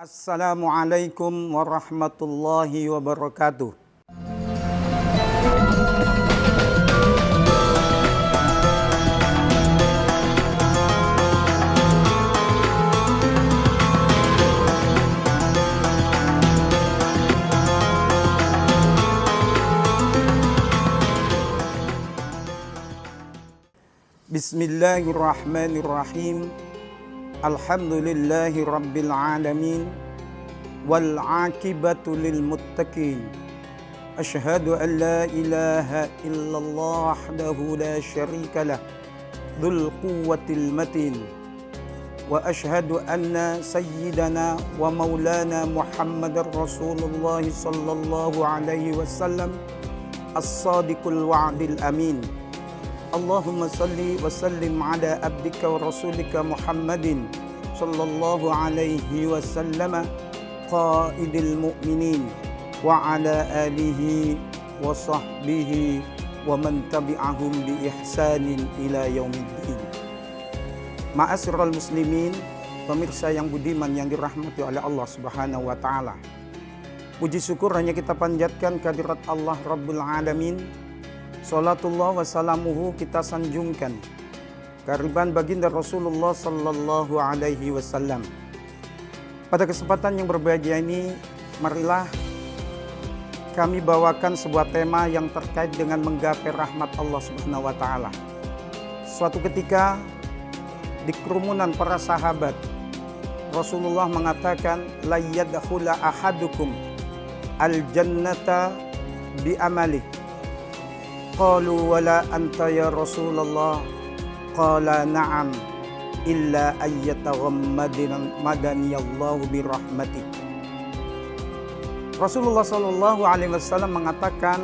Assalamualaikum warahmatullahi wabarakatuh. Bismillahirrahmanirrahim. Alhamdulillahi rabbil alamin. Wal aqibatu lil muttaqin. Asyhadu an la ilaha illallah wahdahu la syarika lah. Dzul quwwatil matin. Wa asyhadu anna sayyidana wa maulana Muhammadar Rasulullah sallallahu alaihi wasallam as-sadiqul wa'dil amin. Allahumma salli wa sallim ala abdika wa rasulika Muhammadin sallallahu alaihi wasallam qaidil mu'minin wa ala alihi wa sahbihi wa man tabi'ahum bi ihsanin ila yaumiddin. Ma'asyiral muslimin, pemirsa yang budiman yang dirahmati oleh Allah Subhanahu wa taala. Puji syukur hanya kita panjatkan kehadirat Allah Rabbul Alamin. Salatullah wa salamuhu kita sanjungkan kehadiran baginda Rasulullah sallallahu alaihi wasallam. Pada kesempatan yang berbahagia ini, marilah kami bawakan sebuah tema yang terkait dengan menggapai rahmat Allah Subhanahu wa taala. Suatu ketika di kerumunan para sahabat, Rasulullah mengatakan, la yadkhula ahadukum al-jannata bi amalihi. Qalu wala anta ya Rasulullah. Qala na'am illa ayyataghammadani Allah bi rahmati. Rasulullah sallallahu alaihi wasallam mengatakan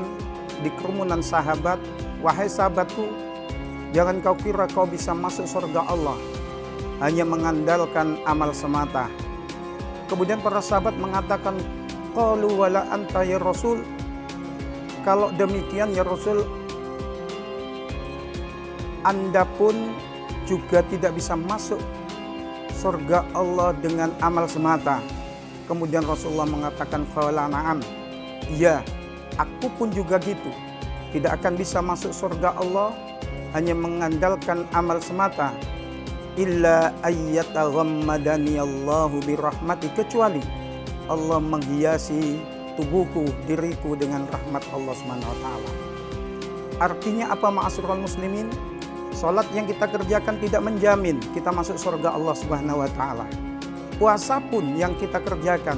di kerumunan sahabat, wahai sahabatku, jangan kau kira kau bisa masuk surga Allah hanya mengandalkan amal semata. Kemudian para sahabat mengatakan, qalu wala anta ya Rasul. Kalau demikian ya Rasul, Anda pun juga tidak bisa masuk surga Allah dengan amal semata. Kemudian Rasulullah mengatakan, qala na'am. Ya, aku pun juga gitu. Tidak akan bisa masuk surga Allah hanya mengandalkan amal semata. Illa ayyataghammadani Allahu birahmati, kecuali Allah menghiasi tubuhku, diriku dengan rahmat Allah Subhanahu wa taala. Artinya apa, ma'asyiral muslimin? Salat yang kita kerjakan tidak menjamin kita masuk surga Allah Subhanahu wa taala. Puasa pun yang kita kerjakan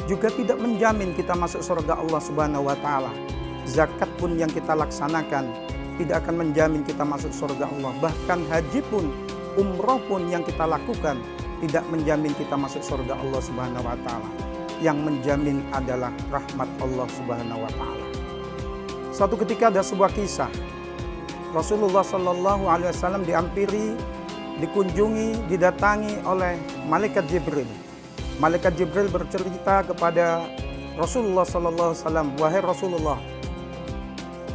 juga tidak menjamin kita masuk surga Allah Subhanahu wa taala. Zakat pun yang kita laksanakan tidak akan menjamin kita masuk surga Allah. Bahkan haji pun, umroh pun yang kita lakukan tidak menjamin kita masuk surga Allah Subhanahu wa taala. Yang menjamin adalah rahmat Allah Subhanahu wa taala. Suatu ketika ada sebuah kisah. Rasulullah sallallahu alaihi wasallam dikunjungi, didatangi oleh malaikat Jibril. Malaikat Jibril bercerita kepada Rasulullah sallallahu alaihi wasallam, wahai Rasulullah,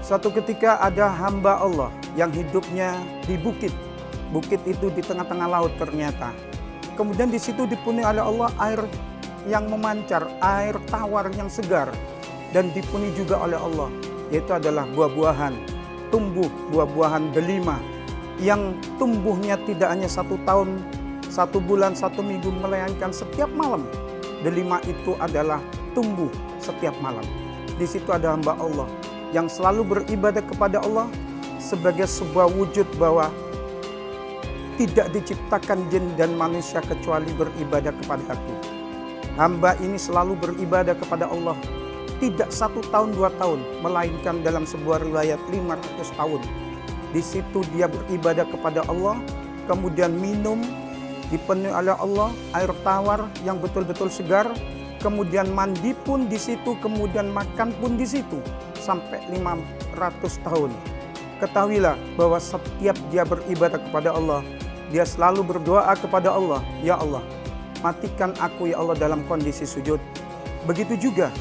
suatu ketika ada hamba Allah yang hidupnya di bukit. Bukit itu di tengah-tengah laut ternyata. Kemudian di situ dipenuhi oleh Allah air yang memancar, air tawar yang segar, dan dipenuhi juga oleh Allah, yaitu adalah buah-buahan, tumbuh buah-buahan delima yang tumbuhnya tidak hanya 1 tahun, 1 bulan, 1 minggu, melainkan setiap malam. Delima itu adalah tumbuh setiap malam. Di situ ada hamba Allah yang selalu beribadah kepada Allah sebagai sebuah wujud bahwa tidak diciptakan jin dan manusia kecuali beribadah kepada Aku. Hamba ini selalu beribadah kepada Allah, tidak 1 tahun 2 tahun, melainkan dalam sebuah riwayat 500 tahun. Di situ dia beribadah kepada Allah, kemudian minum dipenuhi oleh Allah air tawar yang betul-betul segar, kemudian mandi pun di situ, kemudian makan pun di situ sampai 500 tahun. Ketahuilah bahwa setiap dia beribadah kepada Allah, dia selalu berdoa kepada Allah, ya Allah, matikan aku ya Allah dalam kondisi sujud. Begitu juga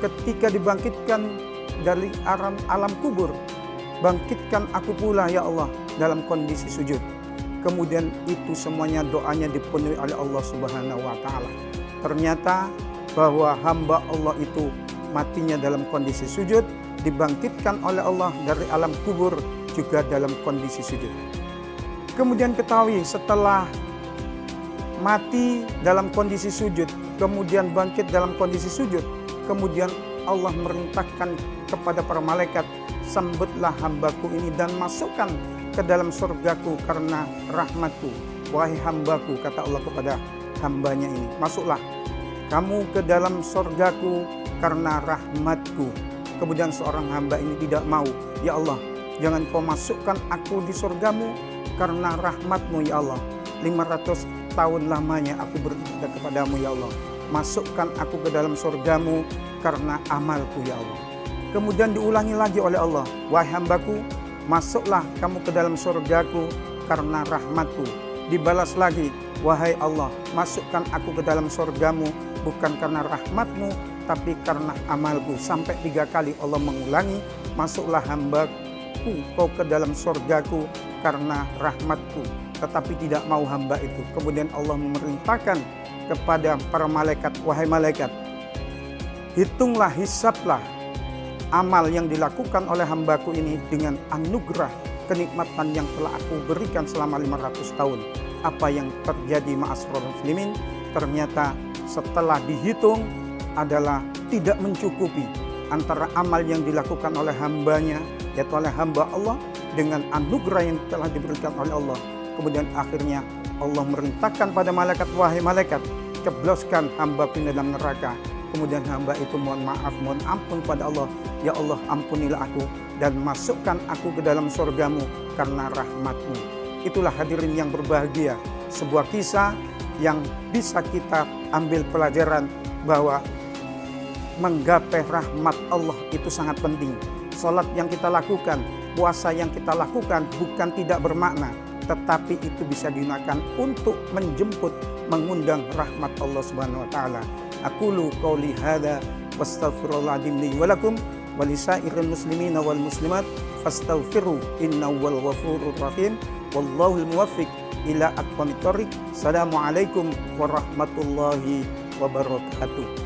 ketika dibangkitkan dari alam kubur, bangkitkan aku pula ya Allah dalam kondisi sujud. Kemudian itu semuanya doanya dipenuhi oleh Allah Subhanahu wa taala. Ternyata bahwa hamba Allah itu matinya dalam kondisi sujud, dibangkitkan oleh Allah dari alam kubur juga dalam kondisi sujud. Kemudian ketahui setelah mati dalam kondisi sujud, kemudian bangkit dalam kondisi sujud, kemudian Allah merintahkan kepada para malaikat, sambutlah hambaku ini dan masukkan ke dalam surgaku karena rahmatku. Wahai hambaku, kata Allah kepada hambanya ini, masuklah kamu ke dalam surgaku karena rahmatku. Kemudian seorang hamba ini tidak mau, ya Allah, jangan kau masukkan aku di surgamu karena rahmatmu ya Allah. 500 tahun lamanya aku beribadah kepadamu ya Allah. Masukkan aku ke dalam surgamu karena amalku ya Allah. Kemudian diulangi lagi oleh Allah, wahai hambaku, masuklah kamu ke dalam surgaku karena rahmatku. Dibalas lagi, wahai Allah, masukkan aku ke dalam surgamu bukan karena rahmatmu, tapi karena amalku. Sampai 3 kali Allah mengulangi, masuklah hambaku kau ke dalam surgaku karena rahmatku. Tetapi tidak mau hamba itu. Kemudian Allah memerintahkan kepada para malaikat, wahai malaikat, hitunglah, hisablah amal yang dilakukan oleh hambaku ini dengan anugerah kenikmatan yang telah aku berikan selama 500 tahun. Apa yang terjadi ma'asyiral muslimin? Ternyata setelah dihitung adalah tidak mencukupi antara amal yang dilakukan oleh hambanya, yaitu oleh hamba Allah, dengan anugerah yang telah diberikan oleh Allah. Kemudian akhirnya Allah merintahkan pada malaikat, wahai malaikat, cebloskan hambaku ini dalam neraka. Kemudian hamba itu mohon maaf, mohon ampun pada Allah, ya Allah ampunilah aku dan masukkan aku ke dalam surgamu karena rahmatmu. Itulah hadirin yang berbahagia, sebuah kisah yang bisa kita ambil pelajaran bahwa menggapai rahmat Allah itu sangat penting. Salat yang kita lakukan, puasa yang kita lakukan bukan tidak bermakna, tetapi itu bisa digunakan untuk menjemput, mengundang rahmat Allah Subhanahu wa taala. Aqulu qauli hadza wastaghfirullahaladzim li wa lakum wa lisairil muslimina wal muslimat fastaghfiru innahu wal ghafurur rahim wallahul muwaffiq ila aqwamit thoriq. Assalamualaikum warahmatullahi wabarakatuh.